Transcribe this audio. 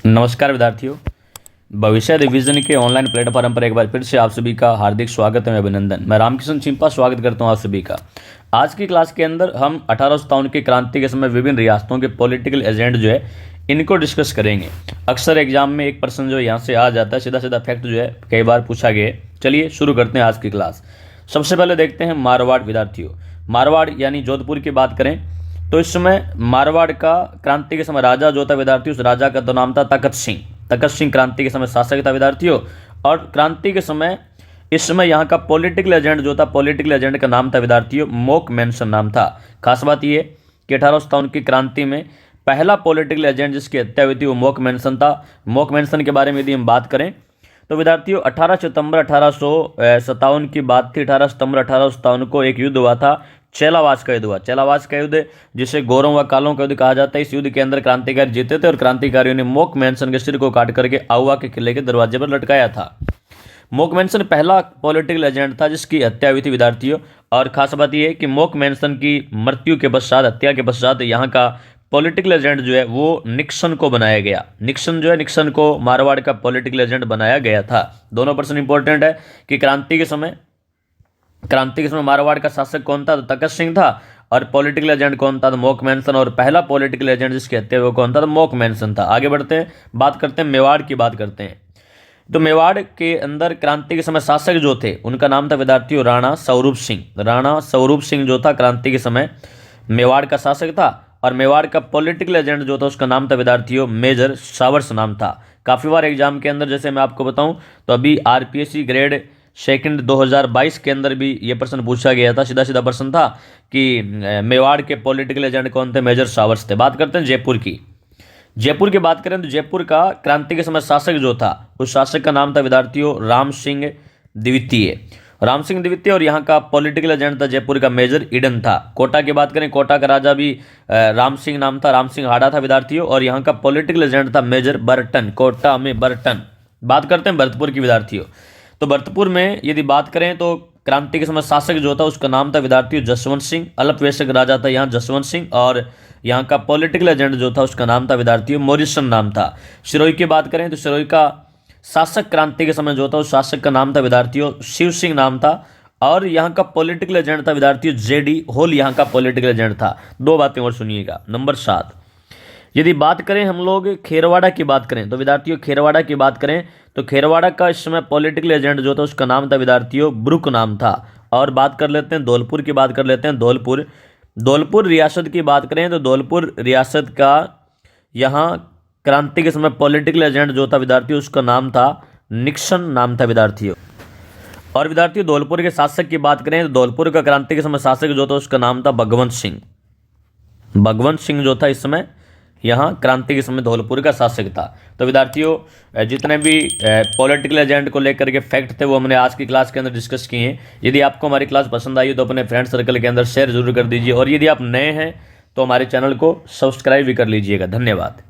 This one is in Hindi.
नमस्कार विद्यार्थियों, भविष्य रिवीजन के ऑनलाइन प्लेटफॉर्म पर एक बार फिर से आप सभी का हार्दिक स्वागत है, अभिनंदन। मैं रामकिशन चिंपा स्वागत करता हूं आप सभी का। आज की क्लास के अंदर हम 1857 की क्रांति के समय विभिन्न रियासतों के पॉलिटिकल एजेंट जो है इनको डिस्कस करेंगे। अक्सर एग्जाम में एक पर्सन जो यहाँ से आ जाता है, सीधा सीधा फैक्ट जो है कई बार पूछा गया। चलिए शुरू करते हैं आज की क्लास। सबसे पहले देखते हैं मारवाड़। विद्यार्थियों, मारवाड़ यानी जोधपुर की बात करें तो इस समय मारवाड़ का क्रांति के समय राजा जो था विद्यार्थियों, उस राजा का तो नाम था तखत सिंह। तखत सिंह क्रांति के समय शासक था विद्यार्थियों। और क्रांति के समय इस समय यहाँ का पॉलिटिकल एजेंट जो था, पॉलिटिकल एजेंट का नाम था विद्यार्थियों मोकमेंसन नाम था। खास बात यह कि 1857 की क्रांति में पहला पॉलिटिकल एजेंट जिसकी हत्या हुई थी वो मोकमेंसन था। मोकमेंसन के बारे में यदि हम बात करें तो विद्यार्थियों 18 सितंबर 1857 की बात थी। 18 सितंबर 1857 को एक युद्ध हुआ था, चेलावास का युद्ध हुआ। चेलावास का युद्ध जिसे गोरों व कालों का युद्ध कहा जाता है। इस युद्ध के अंदर क्रांतिकारी जीते थे और क्रांतिकारियों ने मोकमेंसन के सिर को काट करके आउवा के किले के दरवाजे पर लटकाया था। मोकमेंसन पहला पॉलिटिकल एजेंट था जिसकी हत्या हुई थी विद्यार्थियों। और खास बात यह है कि मोकमेंसन की मृत्यु के पश्चात, हत्या के पश्चात यहाँ का पॉलिटिकल एजेंट जो है वो निक्सन को बनाया गया। निक्सन जो है, निक्सन को मारवाड़ का पॉलिटिकल एजेंट बनाया गया था। दोनों पर्सन इंपॉर्टेंट है कि क्रांति के समय मारवाड़ का शासक कौन था? तो तखत सिंह था। और पॉलिटिकल एजेंट कौन था? तो मोकमेंसन। और पहला पॉलिटिकल एजेंट जिसकी हत्या वो कौन था? तो मोकमेंसन था। आगे बढ़ते हैं, बात करते हैं मेवाड़ की। बात करते हैं तो मेवाड़ के अंदर क्रांति के समय शासक जो थे उनका नाम था विद्यार्थियों राणा स्वरूप सिंह। राणा स्वरूप सिंह जो था क्रांति के समय मेवाड़ का शासक था। और मेवाड़ का पॉलिटिकल एजेंट जो था उसका नाम था विद्यार्थियों मेजर सावर्स नाम था। काफ़ी बार एग्जाम के अंदर, जैसे मैं आपको बताऊं तो अभी आरपीएससी ग्रेड सेकंड 2022 के अंदर भी ये प्रश्न पूछा गया था। सीधा सीधा प्रश्न था कि मेवाड़ के पॉलिटिकल एजेंट कौन थे? मेजर सावर्स थे। बात करते हैं जयपुर की। जयपुर की बात करें तो जयपुर का क्रांति के समय शासक जो था उस शासक का नाम था विद्यार्थियों राम सिंह द्वितीय। राम सिंह द्वितीय। और यहाँ का पॉलिटिकल एजेंट था जयपुर का मेजर ईडन था। कोटा की बात करें, कोटा का राजा भी राम सिंह नाम था, राम सिंह हाड़ा था विद्यार्थियों। और यहाँ का पॉलिटिकल एजेंट था मेजर बर्टन, कोटा में बर्टन। बात करते हैं भरतपुर की विद्यार्थियों। तो भरतपुर में यदि बात करें तो क्रांति के समय शासक जो था उसका नाम था विद्यार्थियों जसवंत सिंह। अल्पवयस्क राजा था यहाँ जसवंत सिंह। और यहाँ का पॉलिटिकल एजेंट जो था उसका नाम था विद्यार्थियों मॉरिसन नाम था। सिरोही की बात करें तो सिरोही का शासक क्रांति के समय जो था उस शासक का नाम था विद्यार्थियों शिव सिंह नाम था। और यहाँ का पॉलिटिकल एजेंट था विद्यार्थियों जेडी होल, यहाँ का पॉलिटिकल एजेंट था। दो बातें और सुनिएगा। नंबर 7, यदि बात करें हम लोग खेरवाड़ा की बात करें तो विद्यार्थियों खेरवाड़ा की बात करें तो खेरवाड़ा का इस समय पॉलिटिकल एजेंट जो था उसका नाम था विद्यार्थियों ब्रुक नाम था। और बात कर लेते हैं धौलपुर की। बात कर लेते हैं धौलपुर रियासत की बात करें तो धौलपुर रियासत का यहाँ क्रांति के समय पॉलिटिकल एजेंट जो था विद्यार्थियों उसका नाम था निक्सन नाम था विद्यार्थियों। और विद्यार्थियों धौलपुर के शासक की बात करें तो धौलपुर का क्रांति के समय शासक जो था उसका नाम था भगवंत सिंह। भगवंत सिंह जो था इस समय यहाँ क्रांति के समय धौलपुर का शासक था। तो विद्यार्थियों जितने भी पॉलिटिकल एजेंट को लेकर के फैक्ट थे वो हमने आज की क्लास के अंदर डिस्कस किए हैं। यदि आपको हमारी क्लास पसंद आई तो अपने फ्रेंड सर्कल के अंदर शेयर जरूर कर दीजिए। और यदि आप नए हैं तो हमारे चैनल को सब्सक्राइब भी कर लीजिएगा। धन्यवाद।